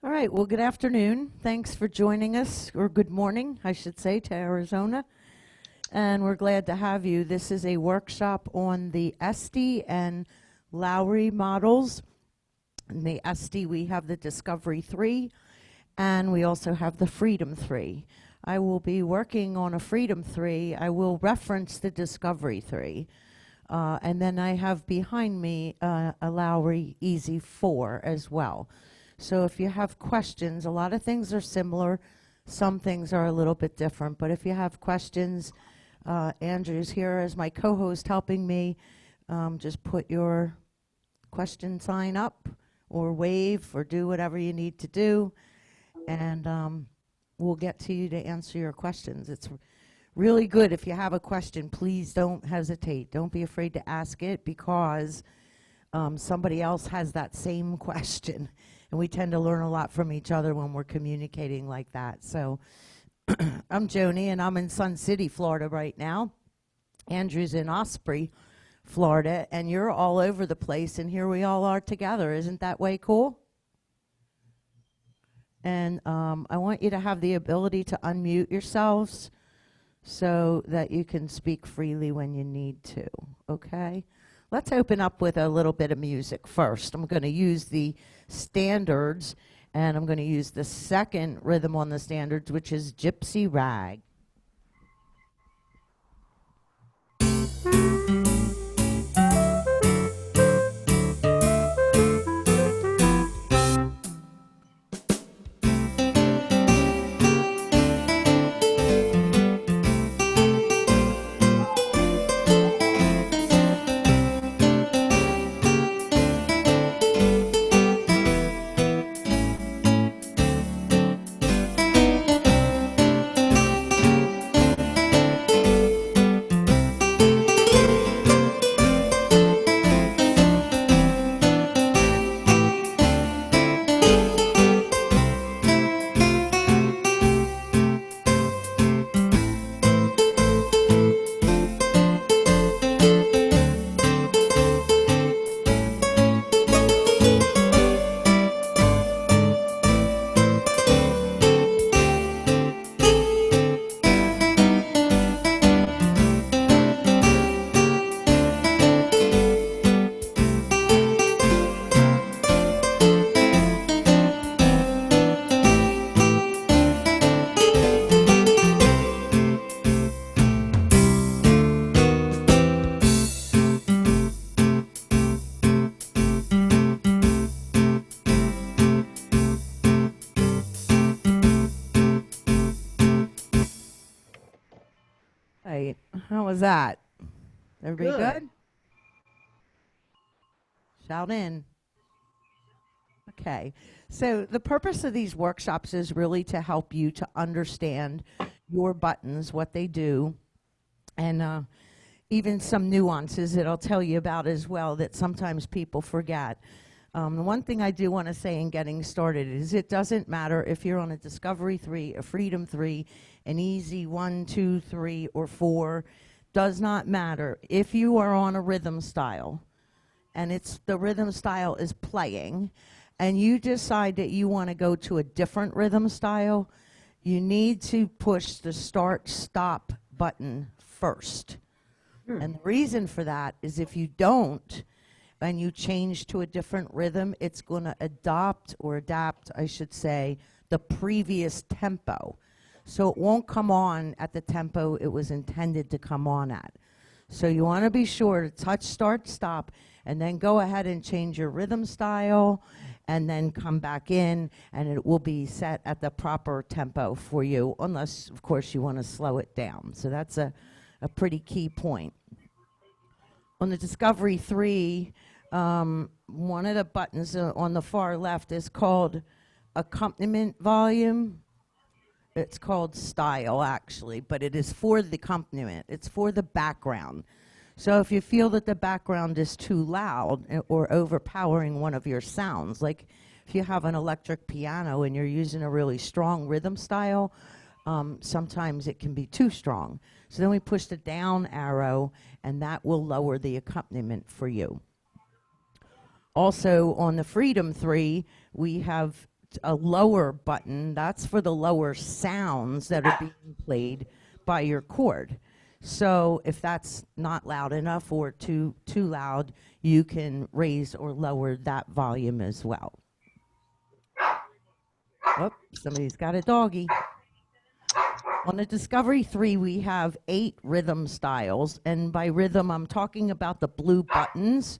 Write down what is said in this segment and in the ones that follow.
All right, well, good afternoon. Thanks for joining us, or good morning, I should say, to Arizona. And we're glad to have you. This is a workshop on the Estey and Lowry models. In the Estey, we have the Discovery 3, and we also have the Freedom 3. I will be working on a Freedom 3. I will reference the Discovery 3. And then I have behind me a Lowry EZ4 as well. So if you have questions, a lot of things are similar. Some things are a little bit different. But if you have questions, Andrew's here as my co-host helping me. Just put your question sign up or wave or do whatever you need to do. And we'll get to you to answer your questions. It's really good. If you have a question, please don't hesitate. Don't be afraid to ask it because somebody else has that same question. And we tend to learn a lot from each other when we're communicating like that. So I'm Joanie, and I'm in Sun City, Florida right now. Andrew's in Osprey, Florida, and you're all over the place, and here we all are together. Isn't that way cool? And I want you to have the ability to unmute yourselves so that you can speak freely when you need to, okay? Let's open up with a little bit of music first. I'm going to use the standards, and I'm going to use the second rhythm on the standards, which is Gypsy Rag. Right. How was that? Everybody good? Shout in. Okay. So the purpose of these workshops is really to help you to understand your buttons, what they do, and even some nuances that I'll tell you about as well that sometimes people forget. The one thing I do want to say in getting started is it doesn't matter if you're on a Discovery 3, a Freedom 3, an EZ1, 2, 3, or 4. Does not matter. If you are on a rhythm style, and the rhythm style is playing, and you decide that you want to go to a different rhythm style, you need to push the start-stop button first. And the reason for that is if you don't, and you change to a different rhythm, it's going to adapt, I should say, the previous tempo. So it won't come on at the tempo it was intended to come on at. So you want to be sure to touch start, stop, and then go ahead and change your rhythm style, and then come back in, and it will be set at the proper tempo for you, unless, of course, you want to slow it down. So that's a pretty key point. On the Discovery 3, one of the buttons on the far left is called accompaniment volume. It's called style, actually, but it is for the accompaniment. It's for the background. So if you feel that the background is too loud or overpowering one of your sounds, like if you have an electric piano and you're using a really strong rhythm style, sometimes it can be too strong. So then we push the down arrow, and that will lower the accompaniment for you. Also, on the Freedom 3, we have a lower button, that's for the lower sounds that are being played by your cord. So if that's not loud enough or too loud, you can raise or lower that volume as well. Oh, somebody's got a doggy. On the Discovery 3, we have 8 rhythm styles, and by rhythm, I'm talking about the blue buttons.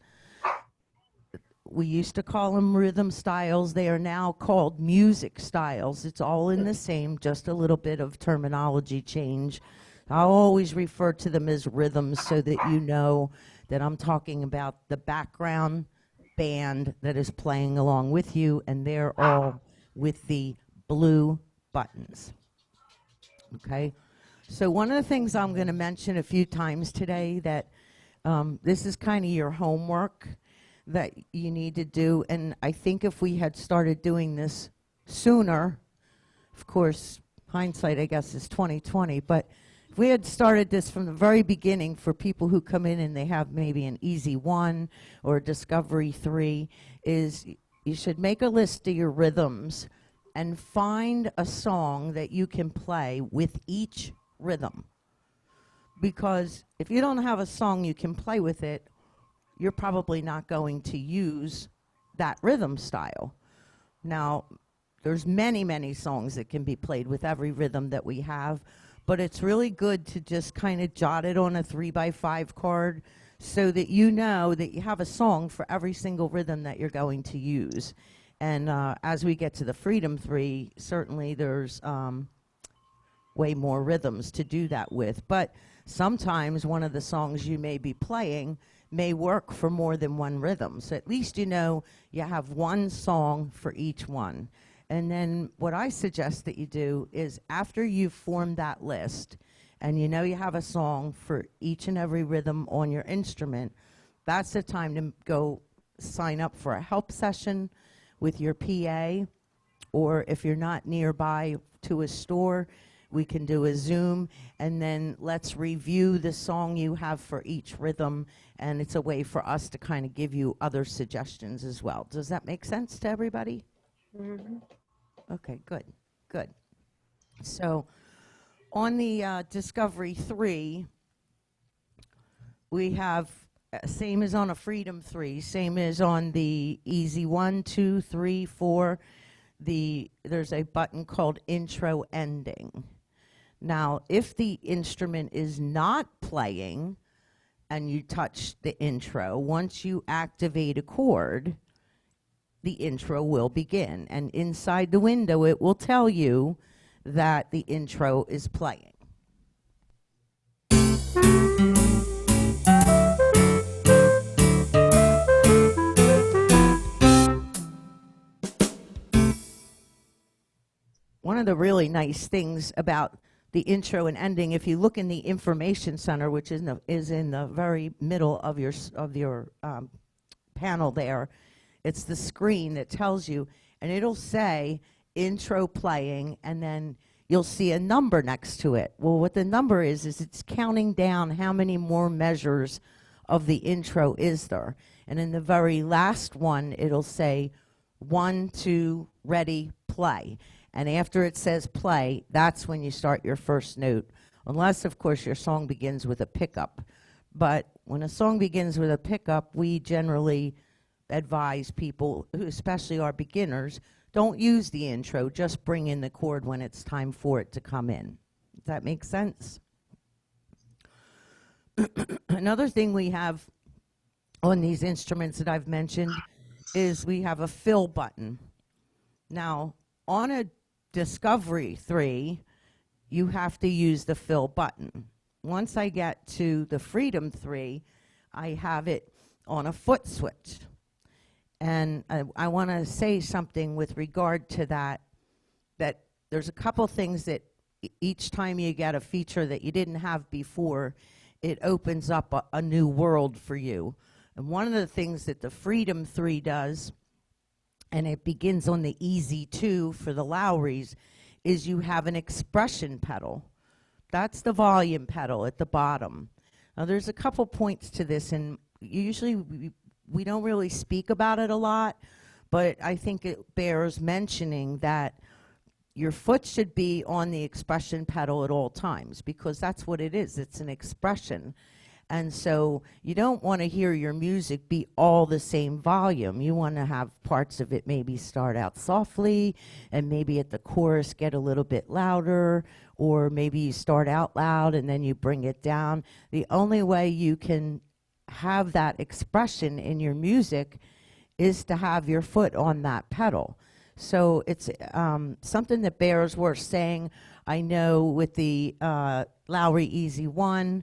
We used to call them rhythm styles. They are now called music styles. It's all in the same, just a little bit of terminology change. I'll always refer to them as rhythms so that you know that I'm talking about the background band that is playing along with you, and they're all with the blue buttons. Okay? So one of the things I'm going to mention a few times today that this is kind of your homework that you need to do, and I think if we had started doing this sooner, of course, hindsight, I guess, is 2020, but if we had started this from the very beginning for people who come in and they have maybe an EZ1 or a Discovery 3, is you should make a list of your rhythms and find a song that you can play with each rhythm. Because if you don't have a song you can play with it, you're probably not going to use that rhythm style. Now, there's many, many songs that can be played with every rhythm that we have, but it's really good to just kind of jot it on a 3x5 card so that you know that you have a song for every single rhythm that you're going to use. And as we get to the Freedom 3, certainly there's way more rhythms to do that with. But sometimes one of the songs you may be playing may work for more than one rhythm. So at least you know you have one song for each one. And then what I suggest that you do is after you've formed that list and you know you have a song for each and every rhythm on your instrument, that's the time to go sign up for a help session with your PA, or if you're not nearby to a store, we can do a Zoom, and then let's review the song you have for each rhythm, and it's a way for us to kind of give you other suggestions as well. Does that make sense to everybody? Mm-hmm. Okay, good, good. So on the Discovery 3, we have, same as on a Freedom 3, same as on the EZ1, 2, 3, 4, there's a button called Intro Ending. Now, if the instrument is not playing and you touch the intro, once you activate a chord, the intro will begin. And inside the window, it will tell you that the intro is playing. One of the really nice things about the intro and ending, if you look in the information center, which is in the very middle of your panel there, it's the screen that tells you, and it'll say intro playing, and then you'll see a number next to it. Well, what the number is it's counting down how many more measures of the intro is there. And in the very last one, it'll say 1, 2, ready, play. And after it says play, that's when you start your first note, unless, of course, your song begins with a pickup. But when a song begins with a pickup, we generally advise people, who especially are beginners, don't use the intro, just bring in the chord when it's time for it to come in. Does that make sense? Another thing we have on these instruments that I've mentioned is we have a fill button. Now, on a Discovery 3, you have to use the fill button. Once I get to the Freedom 3, I have it on a foot switch. And I want to say something with regard to that there's a couple things that each time you get a feature that you didn't have before, it opens up a new world for you. And one of the things that the Freedom 3 does, and it begins on the EZ2 for the Lowrys, is you have an expression pedal. That's the volume pedal at the bottom. Now there's a couple points to this, and usually we don't really speak about it a lot, but I think it bears mentioning that your foot should be on the expression pedal at all times, because that's what it is. It's an expression. And so you don't want to hear your music be all the same volume. You want to have parts of it maybe start out softly, and maybe at the chorus get a little bit louder, or maybe you start out loud and then you bring it down. The only way you can have that expression in your music is to have your foot on that pedal. So it's something that bears worth saying. I know with the Lowry EZ1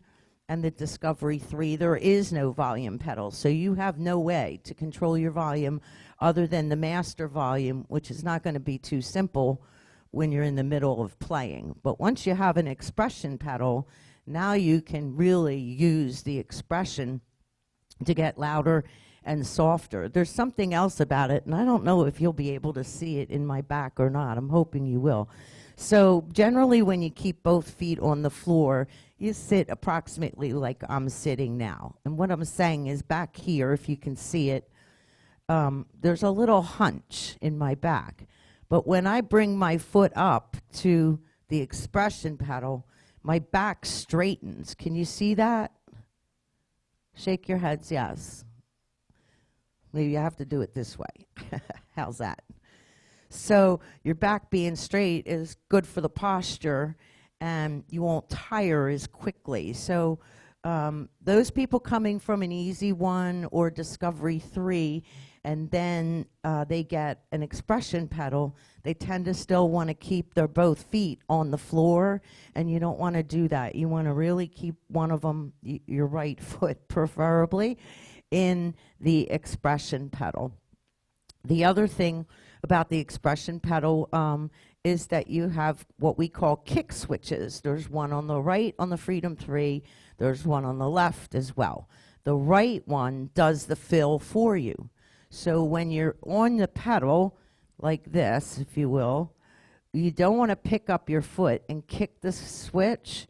and the Discovery 3, there is no volume pedal. So you have no way to control your volume other than the master volume, which is not going to be too simple when you're in the middle of playing. But once you have an expression pedal, now you can really use the expression to get louder and softer. There's something else about it, and I don't know if you'll be able to see it in my back or not. I'm hoping you will. So generally when you keep both feet on the floor, you sit approximately like I'm sitting now. And what I'm saying is back here, if you can see it, there's a little hunch in my back. But when I bring my foot up to the expression pedal, my back straightens. Can you see that? Shake your heads, yes. Maybe you have to do it this way. How's that? So your back being straight is good for the posture, and you won't tire as quickly. So those people coming from an EZ1 or Discovery 3, and then they get an expression pedal, they tend to still want to keep their both feet on the floor, and you don't want to do that. You want to really keep one of them, your right foot preferably, in the expression pedal. The other thing about the expression pedal is that you have what we call kick switches. There's one on the right on the Freedom 3. There's one on the left as well. The right one does the fill for you. So when you're on the pedal, like this, if you will, you don't want to pick up your foot and kick the switch.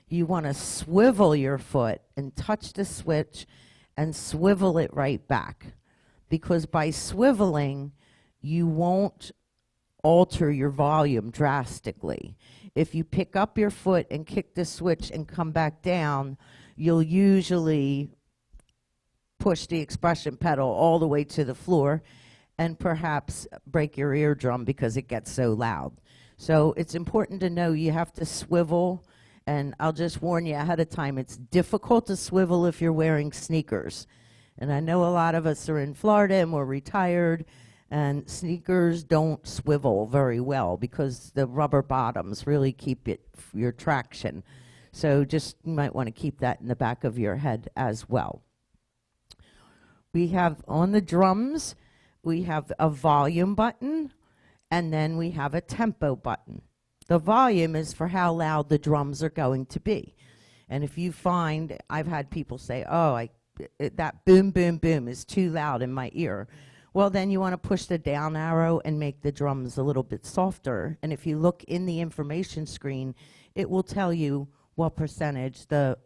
You want to swivel your foot and touch the switch and swivel it right back. Because by swiveling, you won't alter your volume drastically. If you pick up your foot and kick the switch and come back down, you'll usually push the expression pedal all the way to the floor and perhaps break your eardrum because it gets so loud. So it's important to know you have to swivel, and I'll just warn you ahead of time, it's difficult to swivel if you're wearing sneakers. And I know a lot of us are in Florida and we're retired, and sneakers don't swivel very well because the rubber bottoms really keep your traction. So just you might want to keep that in the back of your head as well. We have on the drums, we have a volume button, and then we have a tempo button. The volume is for how loud the drums are going to be. And if you find, I've had people say, oh, that boom, boom, boom is too loud in my ear. Well, then you want to push the down arrow and make the drums a little bit softer. And if you look in the information screen, it will tell you what percentage the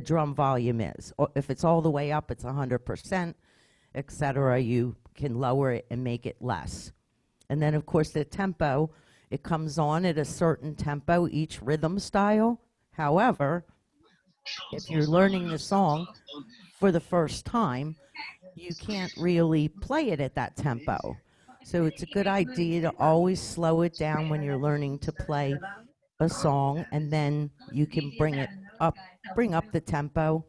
drum volume is. Or if it's all the way up, it's 100%, etc. You can lower it and make it less. And then, of course, the tempo, it comes on at a certain tempo, each rhythm style. However, if you're learning the song for the first time, you can't really play it at that tempo. So it's a good idea to always slow it down when you're learning to play a song, and then you can bring up the tempo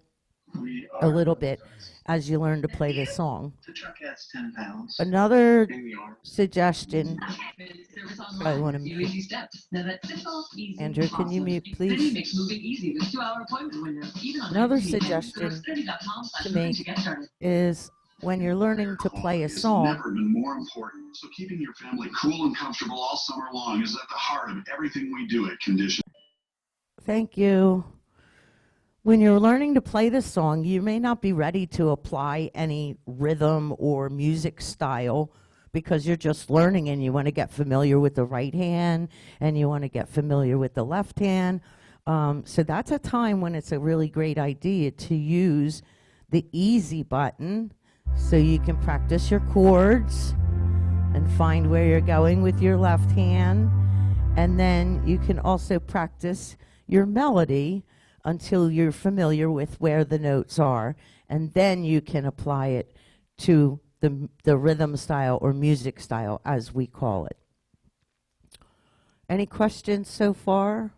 a little bit as you learn to play the song. Another suggestion, I want to mute. Andrew, can you mute, please? Another suggestion to make is when you're learning to play a song. Never been more important. So keeping your family cool and comfortable all summer long is at the heart of everything we do at Condition. Thank you. When you're learning to play the song, you may not be ready to apply any rhythm or music style because you're just learning and you want to get familiar with the right hand and you want to get familiar with the left hand. So that's a time when it's a really great idea to use the easy button So you can practice your chords and find where you're going with your left hand. And then you can also practice your melody until you're familiar with where the notes are. And then you can apply it to the rhythm style or music style, as we call it. Any questions so far?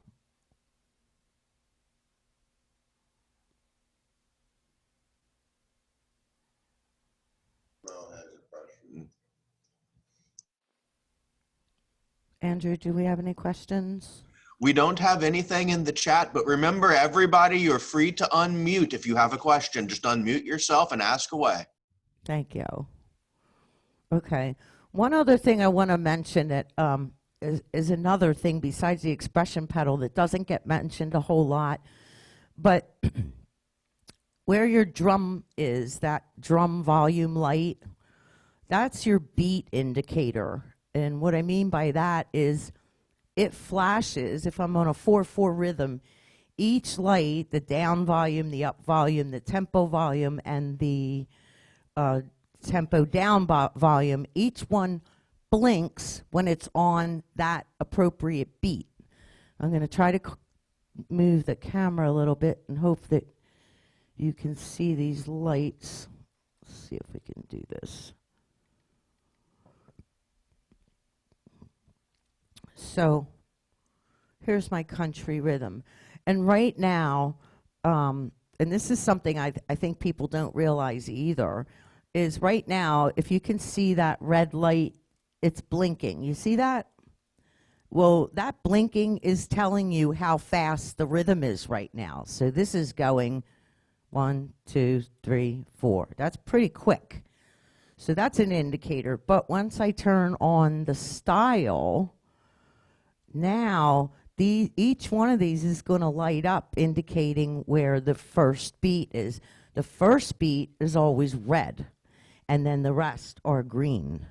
Andrew, do we have any questions? We don't have anything in the chat, but remember, everybody, you're free to unmute if you have a question. Just unmute yourself and ask away. Thank you. Okay. One other thing I want to mention that is another thing besides the expression pedal that doesn't get mentioned a whole lot, but where your drum is, that drum volume light, that's your beat indicator. And what I mean by that is it flashes, if I'm on a 4/4 rhythm, each light, the down volume, the up volume, the tempo volume, and the tempo down volume, each one blinks when it's on that appropriate beat. I'm going to try to move the camera a little bit and hope that you can see these lights. Let's see if we can do this. So here's my country rhythm. And right now, and this is something I think people don't realize either, is right now, if you can see that red light, it's blinking. You see that? Well, that blinking is telling you how fast the rhythm is right now. So this is going 1, 2, 3, 4. That's pretty quick. So that's an indicator. But once I turn on the style, now each one of these is going to light up, indicating where the first beat is. The first beat is always red, and then the rest are green.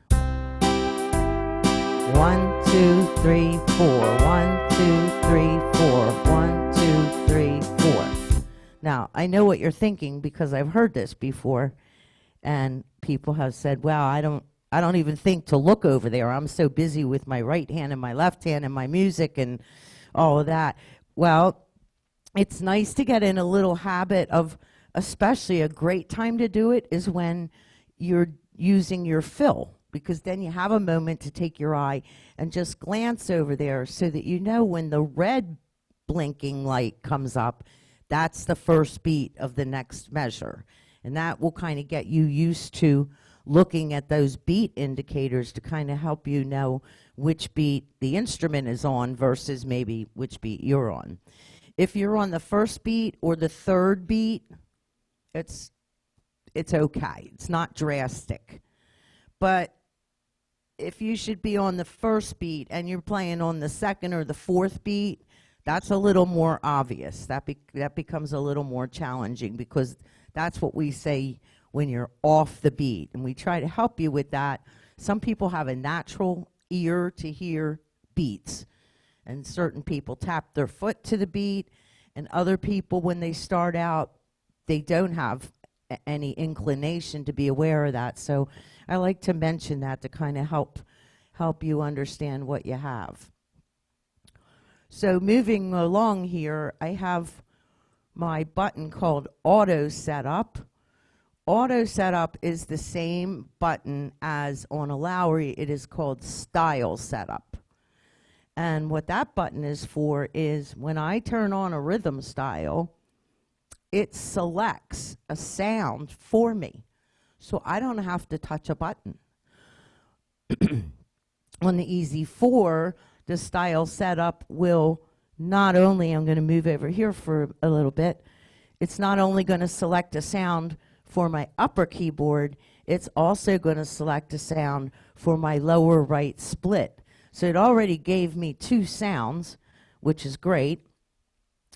1, 2, 3, 4. 1, 2, 3, 4. 1, 2, 3, 4. Now, I know what you're thinking because I've heard this before, and people have said, "Well, I don't even think to look over there. I'm so busy with my right hand and my left hand and my music and all of that." Well, it's nice to get in a little habit of, especially a great time to do it is when you're using your fill, because then you have a moment to take your eye and just glance over there so that you know when the red blinking light comes up, that's the first beat of the next measure. And that will kind of get you used to looking at those beat indicators to kind of help you know which beat the instrument is on versus maybe which beat you're on. If you're on the first beat or the third beat, it's okay. It's not drastic. But if you should be on the first beat and you're playing on the second or the fourth beat, that's a little more obvious. That becomes a little more challenging because that's what we say when you're off the beat, and we try to help you with that. Some people have a natural ear to hear beats, and certain people tap their foot to the beat, and other people, when they start out, they don't have any inclination to be aware of that. So I like to mention that to kind of help you understand what you have. So moving along here, I have my button called Auto Setup. Auto Setup is the same button as on a Lowry. It is called Style Setup. And what that button is for is when I turn on a rhythm style, it selects a sound for me. So I don't have to touch a button. On the EZ4, the Style Setup will not only, I'm going to move over here for a little bit, it's not only going to select a sound for my upper keyboard, it's also going to select a sound for my lower right split. So it already gave me 2 sounds, which is great.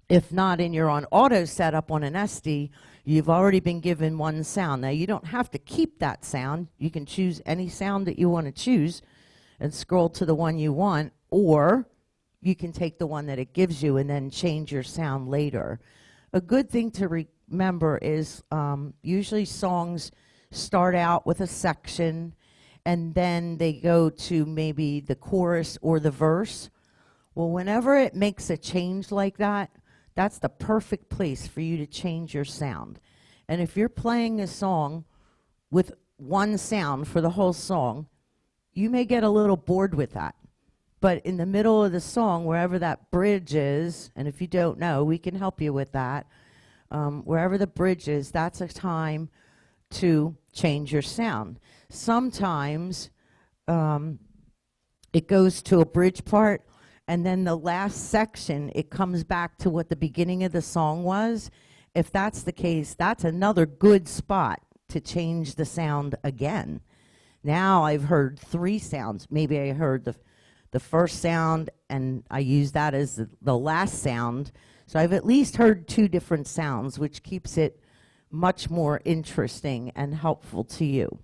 If not, and you're on auto setup on an Estey, you've already been given 1 sound. Now, you don't have to keep that sound. You can choose any sound that you want to choose and scroll to the one you want, or you can take the one that it gives you and then change your sound later. A good thing to remember is usually songs start out with a section and then they go to maybe the chorus or the verse. Well, whenever it makes a change like that, that's the perfect place for you to change your sound. And if you're playing a song with one sound for the whole song, you may get a little bored with that. But in the middle of the song, wherever that bridge is, and if you don't know, we can help you with that, wherever the bridge is, that's a time to change your sound. Sometimes it goes to a bridge part, and then the last section, it comes back to what the beginning of the song was. If that's the case, that's another good spot to change the sound again. Now I've heard 3 sounds. Maybe I heard the first sound, and I use that as the last sound. So I've at least heard 2 different sounds, which keeps it much more interesting and helpful to you.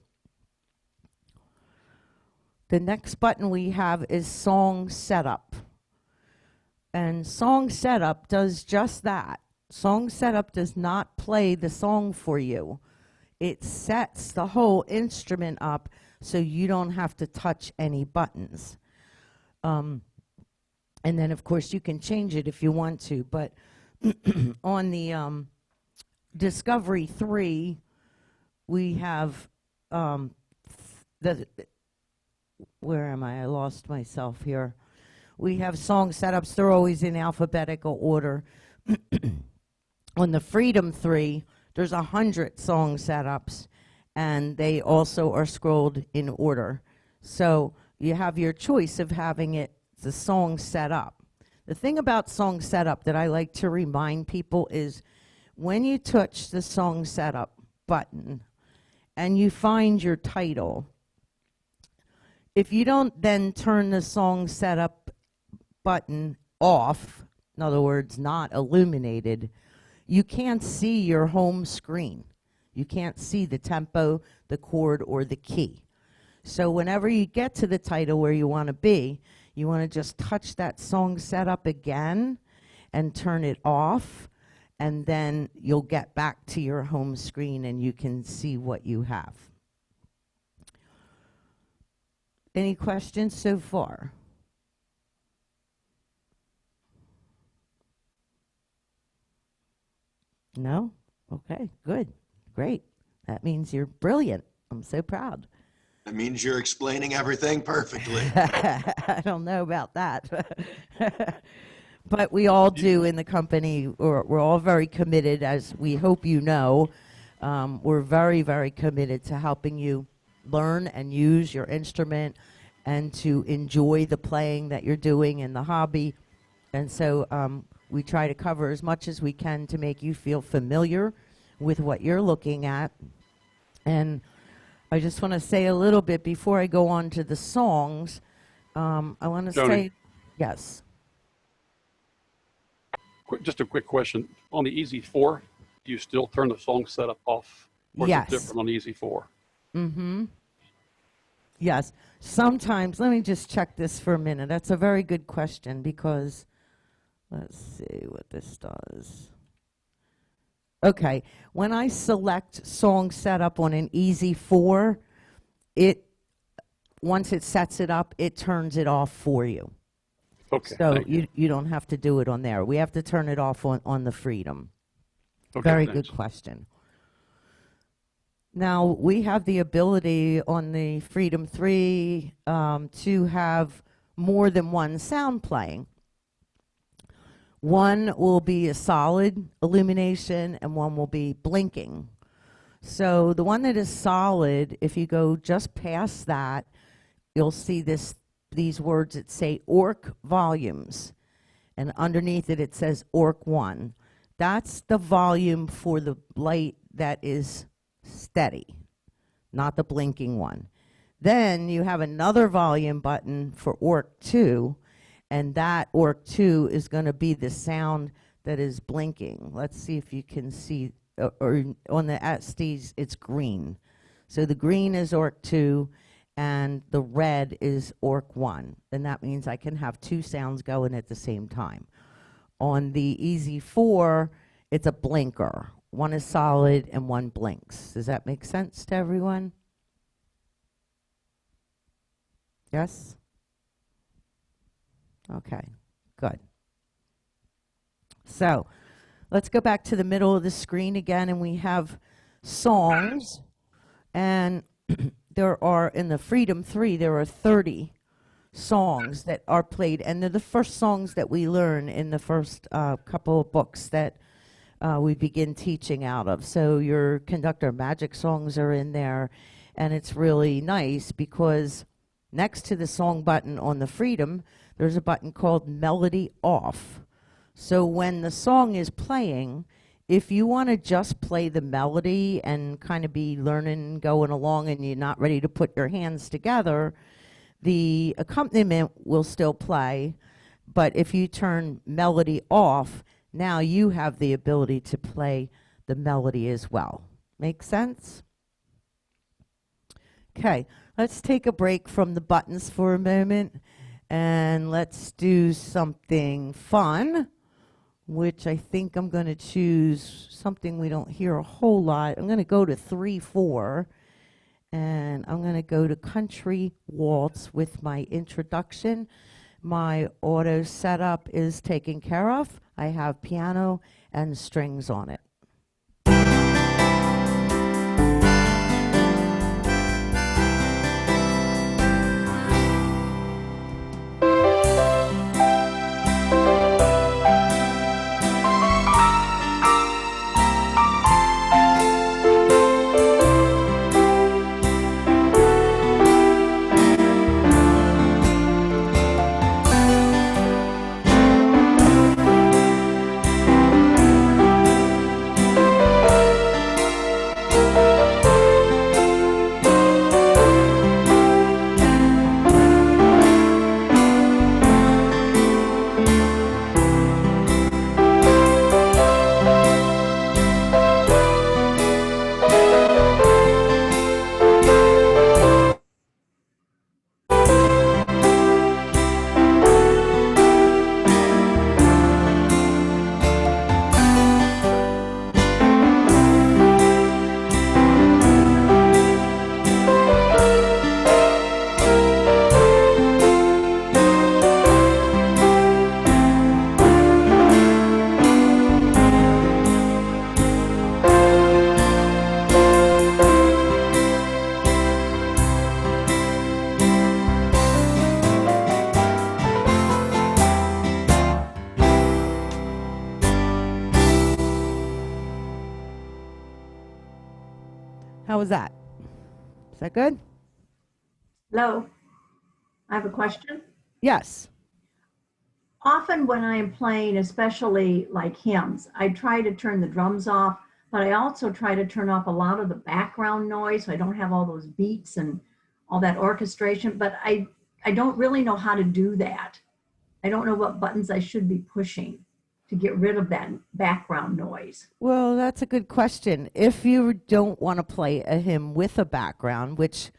The next button we have is Song Setup. And Song Setup does just that. Song Setup does not play the song for you. It sets the whole instrument up so you don't have to touch any buttons. And then, of course, you can change it if you want to. But on the Discovery 3, we have where am I? I lost myself here. We have song setups. They're always in alphabetical order. On the Freedom 3, there's 100 song setups, and they also are scrolled in order. So you have your choice of having the song set up. The thing about song setup that I like to remind people is when you touch the song setup button and you find your title, if you don't then turn the song setup button off, in other words, not illuminated, you can't see your home screen. You can't see the tempo, the chord, or the key. So whenever you get to the title where you want to be, you want to just touch that song setup again and turn it off, and then you'll get back to your home screen and you can see what you have. Any questions so far? No? Okay, good. Great. That means you're brilliant. I'm so proud. That means you're explaining everything perfectly. I don't know about that. But we all do in the company. We're all very committed, as we hope you know. We're very, very committed to helping you learn and use your instrument and to enjoy the playing that you're doing in the hobby. And so we try to cover as much as we can to make you feel familiar with what you're looking at. And I just want to say a little bit before I go on to the songs. I want to say, yes. Just a quick question. On the EZ4, do you still turn the song setup off? Or Yes. is it different on the EZ4? Mm-hmm. Yes. Sometimes, let me just check this for a minute. That's a very good question because, let's see what this does. Okay. When I select song setup on an EZ4, once it sets it up, it turns it off for you. Okay. So you don't have to do it on there. We have to turn it off on the Freedom. Okay, Very thanks. good question. Now, we have the ability on the Freedom 3 to have more than one sound playing. One will be a solid illumination and one will be blinking. So the one that is solid, if you go just past that, you'll see these words that say ORC volumes. And underneath it, it says ORC 1. That's the volume for the light that is steady, not the blinking one. Then you have another volume button for ORC 2, and that ORC 2 is going to be the sound that is blinking. Let's see if you can see, or on the Estey's, it's green. So the green is ORC 2, and the red is ORC 1. And that means I can have 2 sounds going at the same time. On the EZ4, it's a blinker. one is solid, and one blinks. Does that make sense to everyone? Yes? Okay, good. So let's go back to the middle of the screen again, and we have songs. And there are, in the Freedom 3, there are 30 songs that are played. And they're the first songs that we learn in the first couple of books that we begin teaching out of. So your conductor magic songs are in there. And it's really nice because next to the song button on the Freedom, there's a button called Melody Off. So when the song is playing, if you want to just play the melody and kind of be learning, going along, and you're not ready to put your hands together, the accompaniment will still play. But if you turn melody off, now you have the ability to play the melody as well. Make sense? Okay, let's take a break from the buttons for a moment, and let's do something fun, which I think I'm going to choose something we don't hear a whole lot. I'm going to go to 3/4, and I'm going to go to Country Waltz with my introduction. My auto setup is taken care of. I have piano and strings on it. How was that? Is that good? Hello, I have a question. Yes. Often when I am playing, especially like hymns, I try to turn the drums off, but I also try to turn off a lot of the background noise so I don't have all those beats and all that orchestration, but I don't really know how to do that. I don't know what buttons I should be pushing to get rid of that background noise. Well, that's a good question. If you don't want to play a hymn with a background, which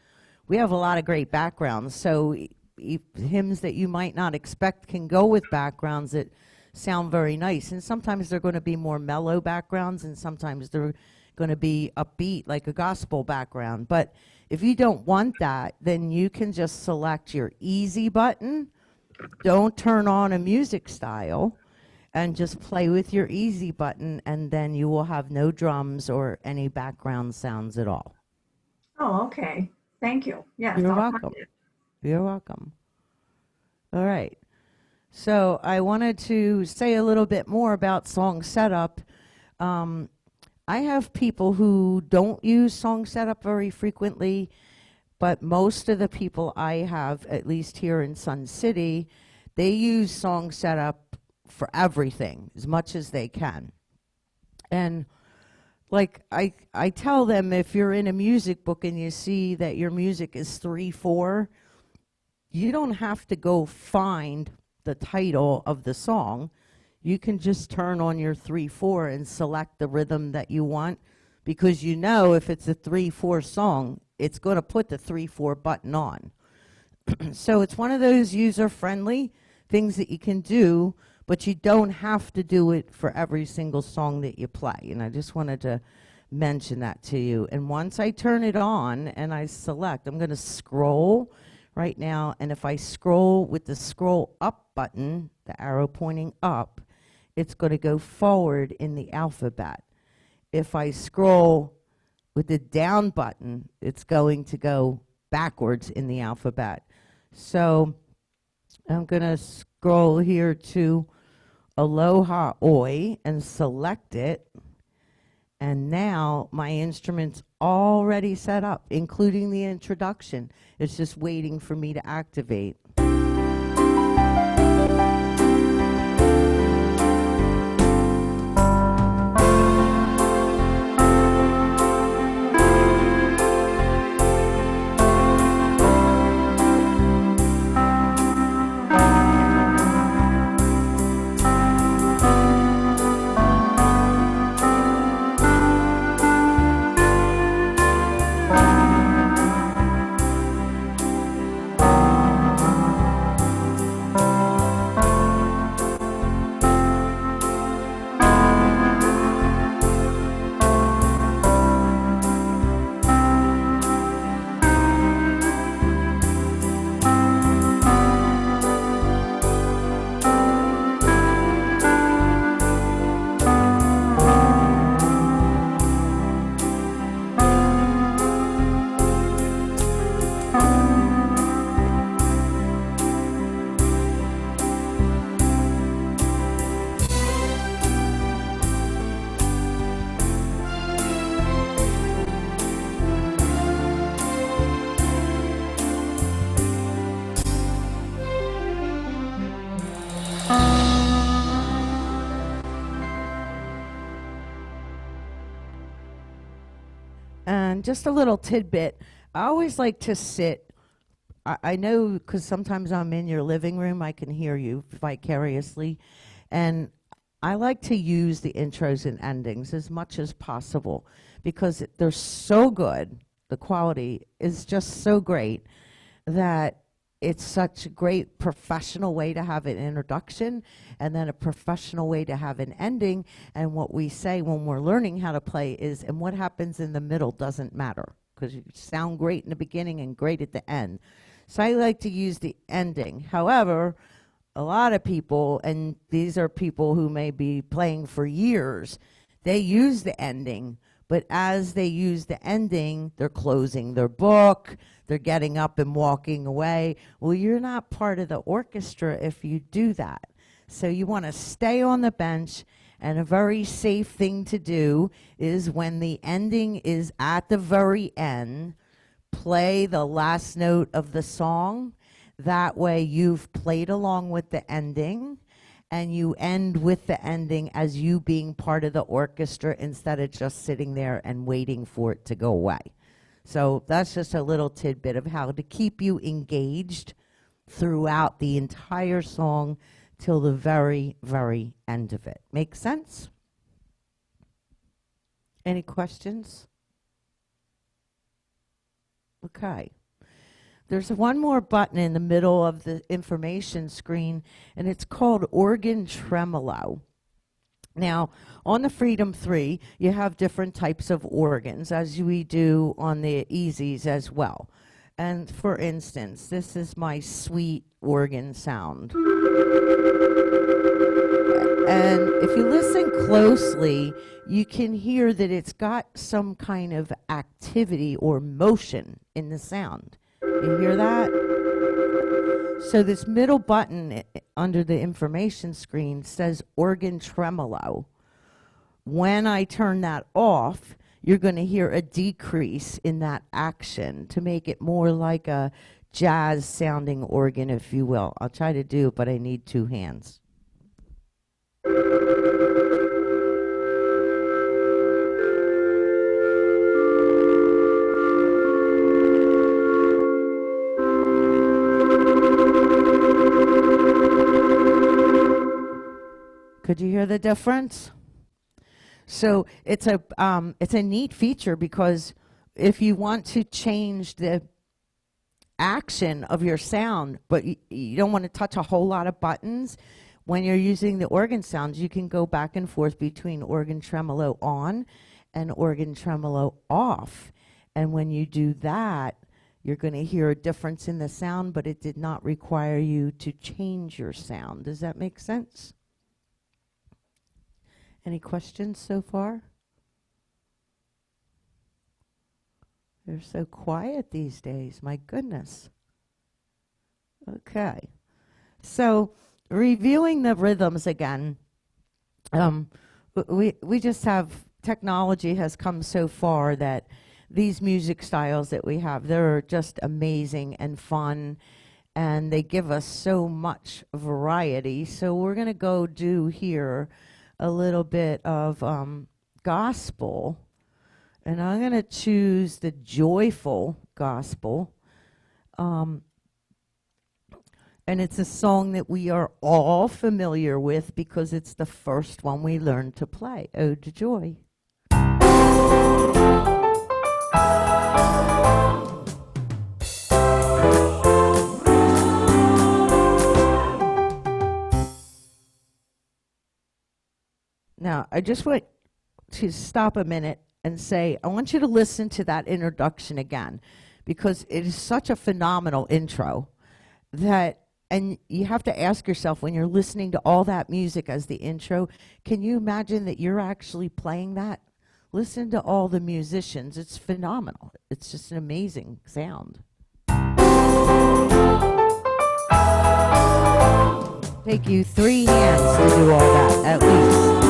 we have a lot of great backgrounds, so hymns that you might not expect can go with backgrounds that sound very nice. And sometimes they're going to be more mellow backgrounds, and sometimes they're going to be upbeat, like a gospel background. But if you don't want that, then you can just select your easy button. Don't turn on a music style, and just play with your easy button, and then you will have no drums or any background sounds at all. Oh, okay. Thank you. Yes, You're I'll welcome. find it. You're welcome. All right. So I wanted to say a little bit more about song setup. I have people who don't use song setup very frequently, but most of the people I have, at least here in Sun City, they use song setup for everything as much as they can. And like I tell them, if you're in a music book and you see that your music is 3/4, you don't have to go find the title of the song. You can just turn on your 3/4 and select the rhythm that you want, because you know if it's a 3/4 song, it's going to put the 3/4 button on. So it's one of those user-friendly things that you can do. but you don't have to do it for every single song that you play. And I just wanted to mention that to you. And once I turn it on and I select, I'm going to scroll right now. And if I scroll with the scroll up button, the arrow pointing up, it's going to go forward in the alphabet. If I scroll with the down button, it's going to go backwards in the alphabet. So I'm going to scroll here to Aloha Oi and select it. And now my instrument's already set up, including the introduction. It's just waiting for me to activate. And just a little tidbit, I always like to sit. I know because sometimes I'm in your living room, I can hear you vicariously. And I like to use the intros and endings as much as possible because they're so good. The quality is just so great that it's such a great professional way to have an introduction and then a professional way to have an ending. And what we say when we're learning how to play is, and what happens in the middle doesn't matter because you sound great in the beginning and great at the end. So I like to use the ending. However, a lot of people, and these are people who may be playing for years, they use the ending. But as they use the ending, they're closing their book, they're getting up and walking away. Well, you're not part of the orchestra if you do that. So you want to stay on the bench, and a very safe thing to do is when the ending is at the very end, play the last note of the song. That way you've played along with the ending, and you end with the ending as you being part of the orchestra instead of just sitting there and waiting for it to go away. So that's just a little tidbit of how to keep you engaged throughout the entire song till the very, very end of it. Make sense? Any questions? Okay. There's one more button in the middle of the information screen, and it's called Organ Tremolo. Now, on the Freedom 3, you have different types of organs, as we do on the EZs as well. And for instance, this is my sweet organ sound. And if you listen closely, you can hear that it's got some kind of activity or motion in the sound. You hear that? So this middle button under the information screen says organ tremolo. When I turn that off, you're going to hear a decrease in that action to make it more like a jazz sounding organ, if you will. I'll try to do it, but I need two hands. Could you hear the difference? So it's a neat feature because if you want to change the action of your sound, but you don't want to touch a whole lot of buttons, when you're using the organ sounds, you can go back and forth between organ tremolo on and organ tremolo off. And when you do that, you're going to hear a difference in the sound, but it did not require you to change your sound. Does that make sense? Any questions so far? They're so quiet these days, my goodness. Okay. So, reviewing the rhythms again, we just have, technology has come so far that these music styles that we have, they're just amazing and fun, and they give us so much variety. So we're going to go do here a little bit of gospel, and I'm going to choose the joyful gospel. And it's a song that we are all familiar with because it's the first one we learned to play, Ode to Joy. Now, I just want to stop a minute and say, I want you to listen to that introduction again, because it is such a phenomenal intro that, and you have to ask yourself when you're listening to all that music as the intro, can you imagine that you're actually playing that? Listen to all the musicians. It's phenomenal. It's just an amazing sound. Take you 3 hands to do all that, at least.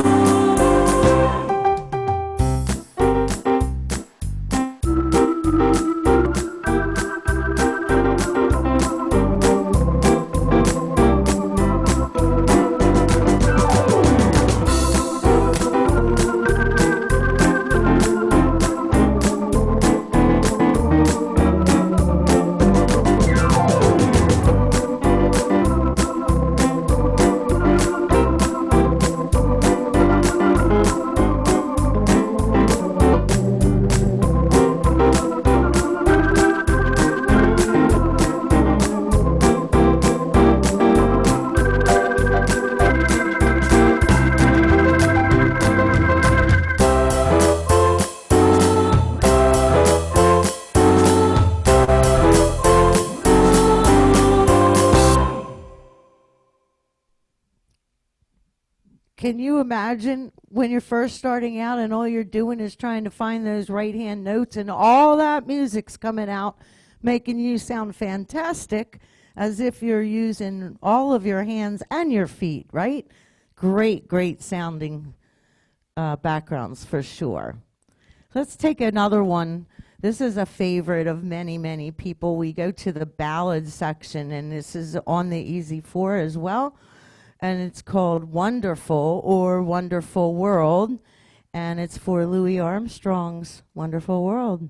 Can you imagine when you're first starting out and all you're doing is trying to find those right-hand notes and all that music's coming out, making you sound fantastic as if you're using all of your hands and your feet, right? Great, great sounding backgrounds for sure. Let's take another one. This is a favorite of many, many people. We go to the ballad section, and this is on the EZ4 as well. And it's called Wonderful or Wonderful World. And it's for Louis Armstrong's Wonderful World.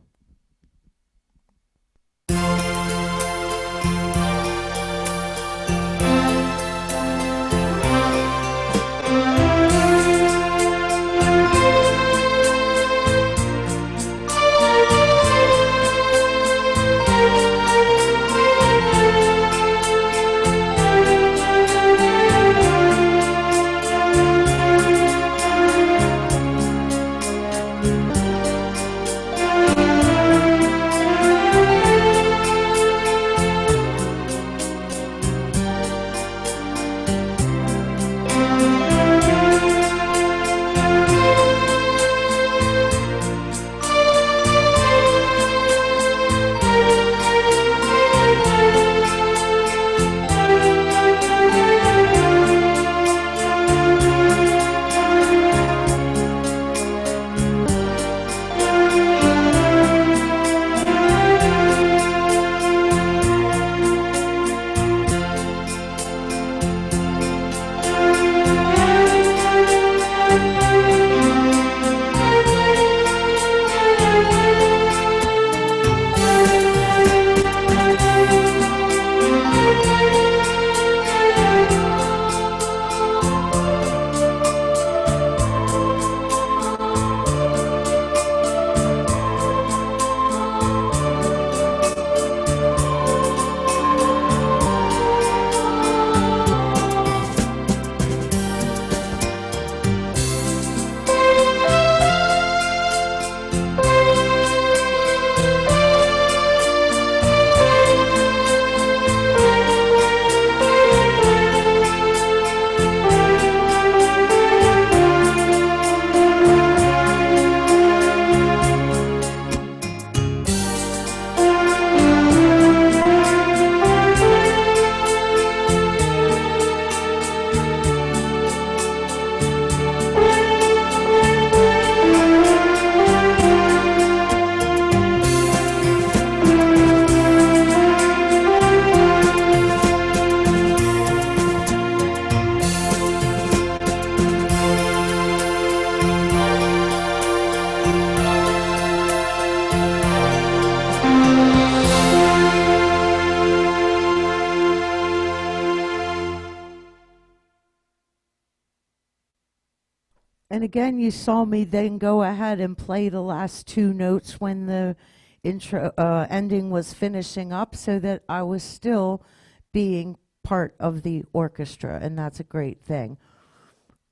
And again, you saw me then go ahead and play the last two notes when the intro ending was finishing up, so that I was still being part of the orchestra, and that's a great thing.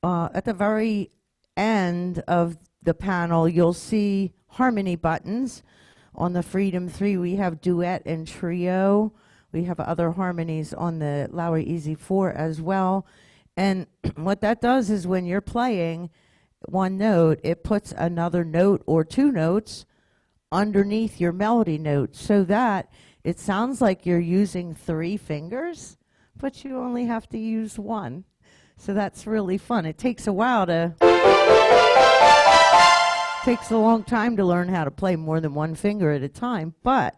At the very end of the panel, you'll see harmony buttons. On the Freedom 3, we have duet and trio. We have other harmonies on the Lowry EZ4 as well. And what that does is when you're playing one note, it puts another note or two notes underneath your melody note, so that it sounds like you're using three fingers, but you only have to use one. So that's really fun. It takes a while takes a long time to learn how to play more than one finger at a time, but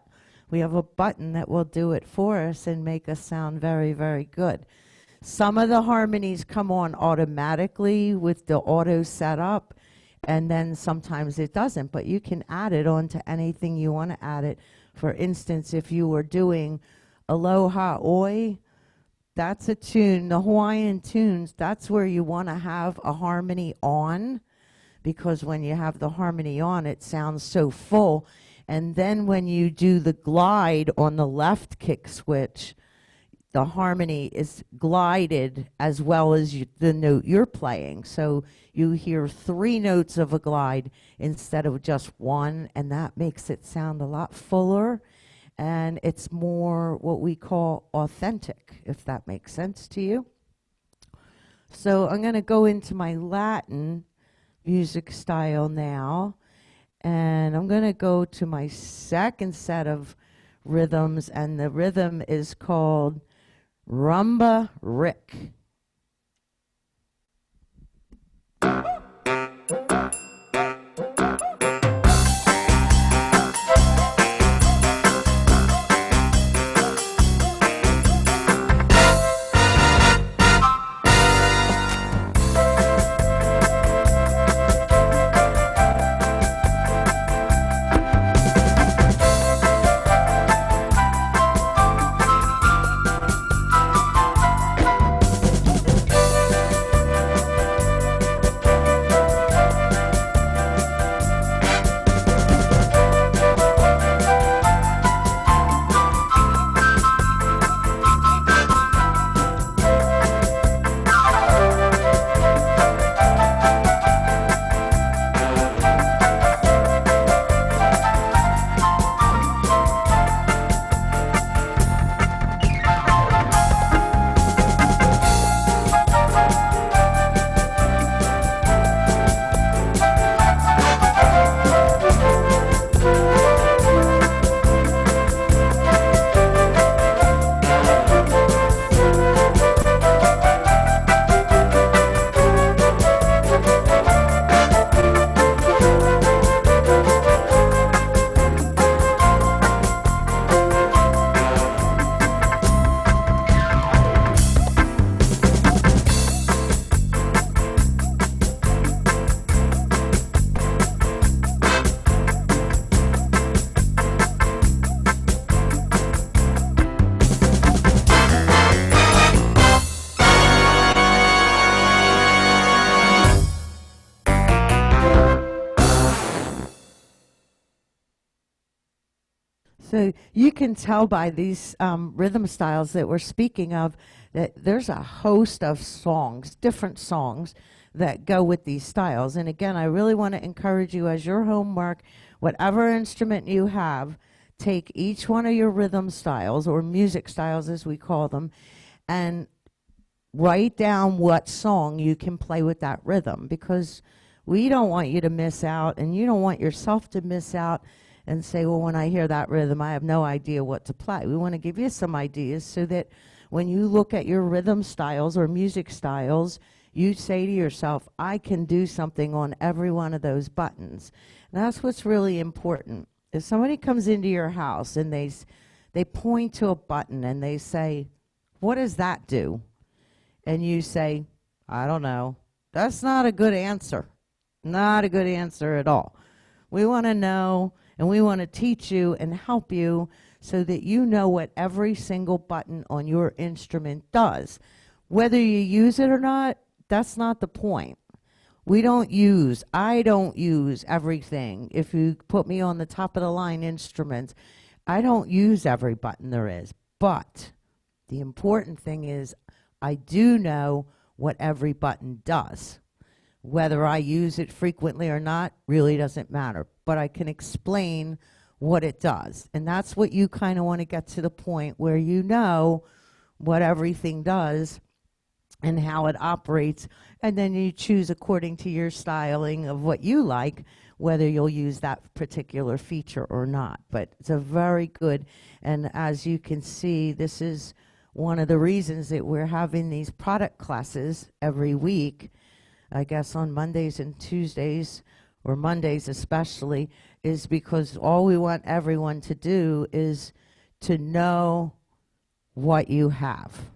we have a button that will do it for us and make us sound very, very good. Some of the harmonies come on automatically with the auto setup, and then sometimes it doesn't, but you can add it on to anything you want to add it. For instance, if you were doing Aloha Oi, that's a tune. The Hawaiian tunes, that's where you want to have a harmony on, because when you have the harmony on, it sounds so full. And then when you do the glide on the left kick switch, the harmony is glided as well as the note you're playing. So you hear three notes of a glide instead of just one, and that makes it sound a lot fuller, and it's more what we call authentic, if that makes sense to you. So I'm going to go into my Latin music style now, and I'm going to go to my second set of rhythms, and the rhythm is called Rumba Rick. So you can tell by these rhythm styles that we're speaking of that there's a host of songs, different songs that go with these styles. And again, I really want to encourage you as your homework, whatever instrument you have, take each one of your rhythm styles, or music styles as we call them, and write down what song you can play with that rhythm, because we don't want you to miss out, and you don't want yourself to miss out and say, well, when I hear that rhythm, I have no idea what to play. We want to give you some ideas so that when you look at your rhythm styles or music styles, you say to yourself, I can do something on every one of those buttons. And that's what's really important. If somebody comes into your house and they point to a button and they say, what does that do? And you say, I don't know. That's not a good answer. Not a good answer at all. We want to know, and we want to teach you and help you so that you know what every single button on your instrument does. Whether you use it or not, that's not the point. I don't use everything. If you put me on the top of the line instruments, I don't use every button there is. But the important thing is I do know what every button does. Whether I use it frequently or not really doesn't matter, but I can explain what it does. And that's what you kind of want to get to the point where you know what everything does and how it operates, and then you choose according to your styling of what you like, whether you'll use that particular feature or not. But it's a very good, and as you can see, this is one of the reasons that we're having these product classes every week, I guess on Mondays and Tuesdays, or Mondays especially, is because all we want everyone to do is to know what you have.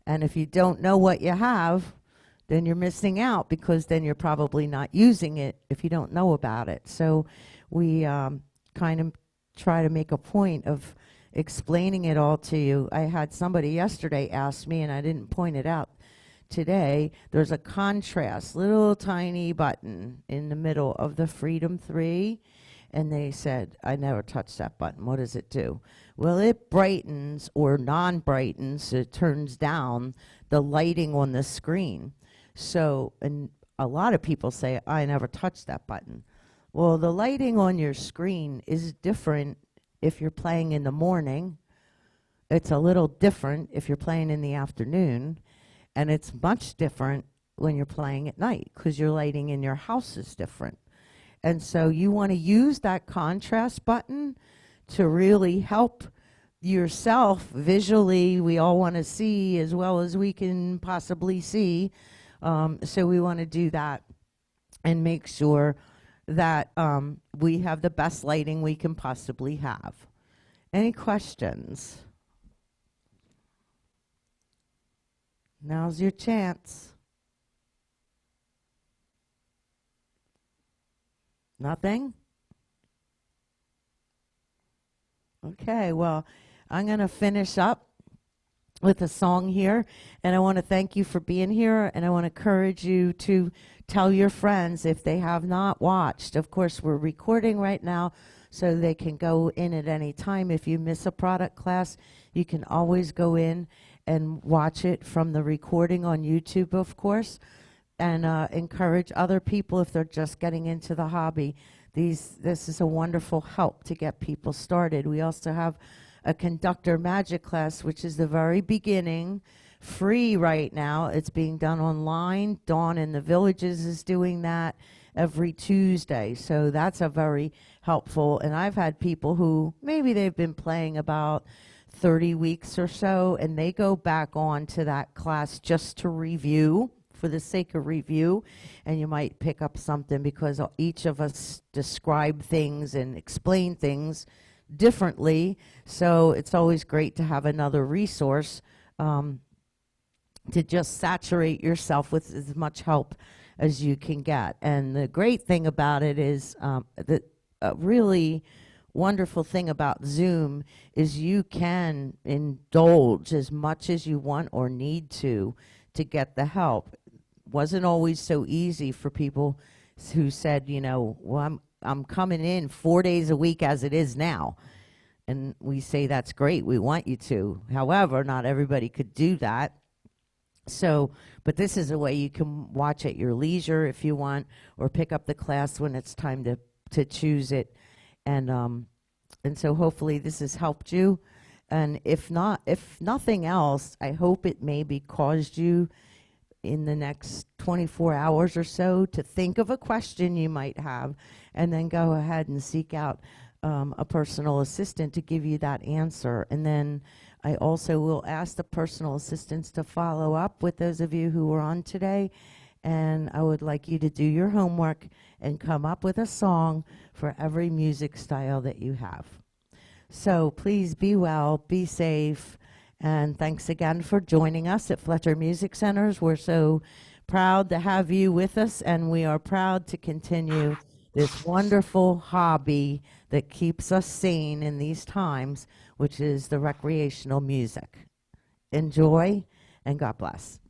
And if you don't know what you have, then you're missing out, because then you're probably not using it if you don't know about it. So we kind of try to make a point of explaining it all to you. I had somebody yesterday ask me, and I didn't point it out today, there's a contrast, little tiny button in the middle of the Freedom 3, and they said, I never touched that button. What does it do? Well, it brightens or non-brightens, it turns down the lighting on the screen. So, and a lot of people say, I never touched that button. Well, the lighting on your screen is different if you're playing in the morning. It's a little different if you're playing in the afternoon. And it's much different when you're playing at night, because your lighting in your house is different. And so you want to use that contrast button to really help yourself visually. We all want to see as well as we can possibly see. So we want to do that and make sure that we have the best lighting we can possibly have. Any questions? Now's your chance. Nothing? Okay, well, I'm going to finish up with a song here, and I want to thank you for being here, and I want to encourage you to tell your friends if they have not watched. Of course, we're recording right now, so they can go in at any time. If you miss a product class, you can always go in and watch it from the recording on YouTube, of course, and encourage other people if they're just getting into the hobby. This is a wonderful help to get people started. We also have a conductor magic class, which is the very beginning, free right now. It's being done online. Dawn in the Villages is doing that every Tuesday. So that's a very helpful. And I've had people who maybe they've been playing about 30 weeks or so, and they go back on to that class just to review, for the sake of review, and you might pick up something, because each of us describe things and explain things differently. So it's always great to have another resource to just saturate yourself with as much help as you can get. And the great thing about it is that really wonderful thing about Zoom is you can indulge as much as you want or need to get the help. Wasn't always so easy for people who said, you know, well, I'm coming in 4 days a week as it is now. And we say that's great, we want you to. However, not everybody could do that. So, but this is a way you can watch at your leisure if you want, or pick up the class when it's time to choose it. And so hopefully this has helped you. And if nothing else, I hope it maybe caused you in the next 24 hours or so to think of a question you might have, and then go ahead and seek out a personal assistant to give you that answer. And then I also will ask the personal assistants to follow up with those of you who were on today. And I would like you to do your homework and come up with a song for every music style that you have. So please be well, be safe, and thanks again for joining us at Fletcher Music Centers. We're so proud to have you with us, and we are proud to continue this wonderful hobby that keeps us sane in these times, which is the recreational music. Enjoy, and God bless.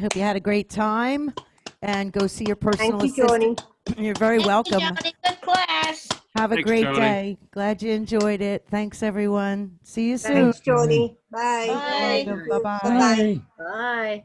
hope you had a great time, and go see your personal Thank you, Joanie. assistant. You're very Thank you, welcome. Johnny. Good class. Have a Thanks, great Joanie. day. Glad you enjoyed it. Thanks, everyone. See you soon. Thanks, Joanie. Bye. Bye. You're welcome. Bye-bye. Bye-bye. Bye.